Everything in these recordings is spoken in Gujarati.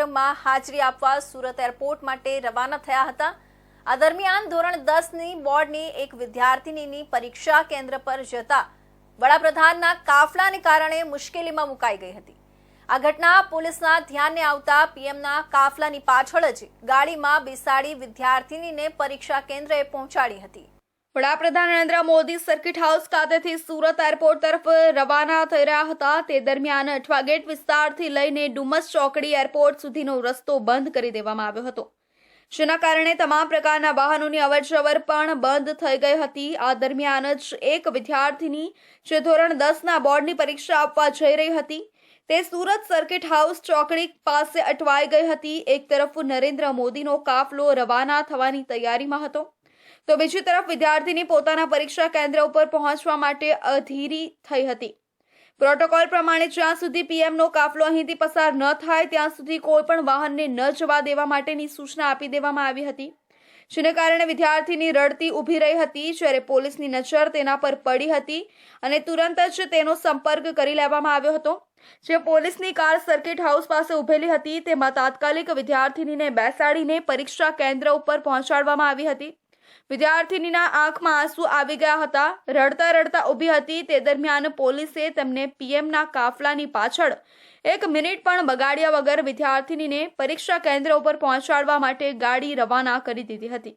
કાર્યક્રમમાં હાજરી આપવા સુરત એરપોર્ટ માટે રવાના થયા હતા। આ દરમિયાન ધોરણ 10ની બોર્ડની એક વિદ્યાર્થિનીની પરીક્ષા કેન્દ્ર પર જતા વડાપ્રધાનના કાફલાને કારણે મુશ્કેલીમાં મુકાઈ ગઈ હતી। આ ઘટના પોલીસના ધ્યાને આવતા પીએમના કાફલાની પાછળ જ ગાડીમાં બેસાડી વિદ્યાર્થિનીને પરીક્ષા કેન્દ્રે પહોંચાડી હતી। વડાપ્રધાન નરેન્દ્ર મોદી સર્કિટ હાઉસ ખાતેથી સુરત એરપોર્ટ તરફ રવાના થઈ રહ્યા હતા। તે દરમિયાન અઠવા ગેટ વિસ્તારથી લઈને ડુમસ ચોકડી એરપોર્ટ સુધીનો રસ્તો બંધ કરી દેવામાં આવ્યો હતો, જેના કારણે તમામ પ્રકારના વાહનોની અવરજવર પણ બંધ થઈ ગઈ હતી। આ દરમિયાન જ એક વિદ્યાર્થીની જે ધોરણ 10ના બોર્ડની પરીક્ષા આપવા જઈ રહી હતી તે સુરત સર્કિટ હાઉસ ચોકડી પાસે અટવાઈ ગઈ હતી। એક તરફ નરેન્દ્ર મોદીનો કાફલો રવાના થવાની તૈયારીમાં હતો, તો બીજી તરફ વિદ્યાર્થીની પોતાના પરીક્ષા કેન્દ્ર ઉપર પહોંચવા માટે અધીરી થઈ હતી। પ્રોટોકોલ પ્રમાણે જ્યાં સુધી પીએમનો કાફલો અહીંથી પસાર ન થાય ત્યાં સુધી કોઈ પણ વાહનને ન જવા દેવા માટેની સૂચના આપી દેવામાં આવી હતી, જેને કારણે વિદ્યાર્થીની રડતી ઊભી રહી હતી। જ્યારે પોલીસની નજર તેના પર પડી હતી અને તુરંત જ તેનો સંપર્ક કરી લેવામાં આવ્યો હતો। જે પોલીસની કાર સર્કિટ હાઉસ પાસે ઉભેલી હતી તેમાં તાત્કાલિક વિદ્યાર્થીનીને બેસાડીને પરીક્ષા કેન્દ્ર ઉપર પહોંચાડવામાં આવી હતી। વિદ્યાર્થિનીના આંખમાં આંસુ આવી ગયા હતા, રડતા રડતા ઊભી હતી। તે દરમિયાન પોલીસે તેમને પીએમના કાફલાની પાછળ 1 મિનિટ પણ બગાડ્યા વગર વિદ્યાર્થિનીને પરીક્ષા કેન્દ્ર ઉપર પહોંચાડવા માટે ગાડી રવાના કરી દીધી હતી।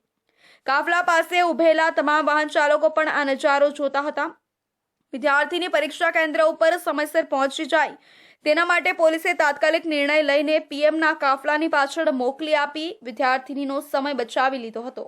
કાફલા પાસે ઊભેલા તમામ વાહન ચાલકો પણ આ નજારો જોતા હતા। વિદ્યાર્થીની પરીક્ષા કેન્દ્ર ઉપર સમયસર પહોંચી જાય તેના માટે પોલીસે તાત્કાલિક નિર્ણય લઈને પીએમના કાફલાની પાછળ મોકલી આપી વિદ્યાર્થિનીનો સમય બચાવી લીધો હતો।